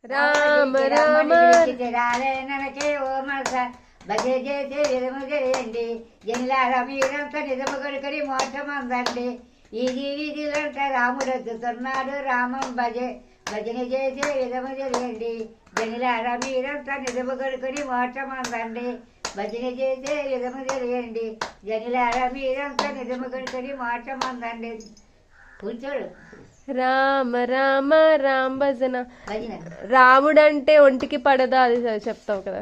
రామ రామ ననకే ఓ మనస భజ చేసే విధము చేయండి జనిలార మీరంతా నిజము కొడుకొని మోక్షమందండి ఇది వీధిలంట రాముడు ఎత్తుతున్నాడు రామం భజన చేసే విధము చేయండి జనిలార మీరంతా నిజము కొడుకొని మోక్షమందండి భజన చేసే విధము చేయండి జనిలార మీరంతా నిజము కొడుకొని మోక్షమందండి కూర్చోడు రామ రామ రామ భజన. భజన రాముడంటే ఒంటికి పడదా అది చెప్తావు కదా.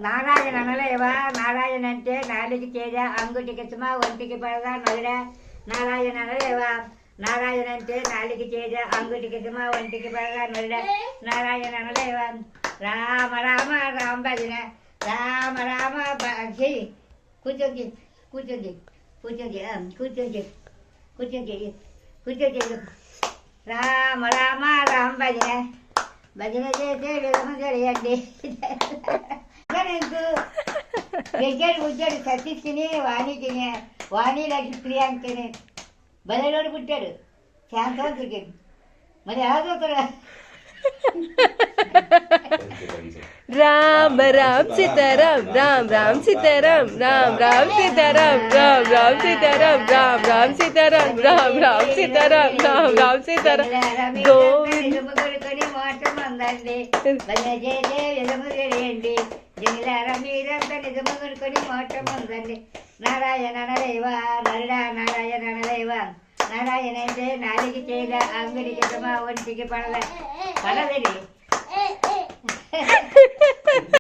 నారాయణ అనలేవా నారాయణ అంటే నాలుగు చేజ అంగుటికి సుమా ఒంటికి పడదా నలుడా నారాయణ అనలేవా నారాయణ అంటే నాలుగు చేజ అంగుటికి సుమా ఒంటికి పడదా నలుడా నారాయణ అనలేవా రామ రామ రామ భజన రామ రామ చెయ్యి కూర్చోండి కూర్చోండి కూర్చోండి కూర్చోండి కూర్చోండి కూర్చోండి రామ రామ రామ భజన భజన చేసే విధము జరియండి వెంకడు పుట్టాడు సతీష్కిని వాణికిని వాణి లక్ష్మి ప్రియాంకని బలలోడు పుట్టాడు శాంతవంతుడికి మరి ఆగోతురా రామ రామ్ సీతారాం రామ్ రామ్ సీతారాం రామ్ రామ్ సీతారాం రామ్ రామ్ సీతారాం రామ్ రామ్ సీతారాం రామ్ రామ్ సీతారాం రామ్ రామ్ సీతారాం గోవింద కొడుకొని మోటం అందండి భజన చేసే విధము తెలియండి జనిలార మీరంతా నిజము కొడుకొని మోటం అందండి నారాయణ నరేవా నరుడా నారాయణ నరేవా నారాయణ అంటే నాలుగు చేయల అంగుడికి ఒంటికి పడలే పడదండి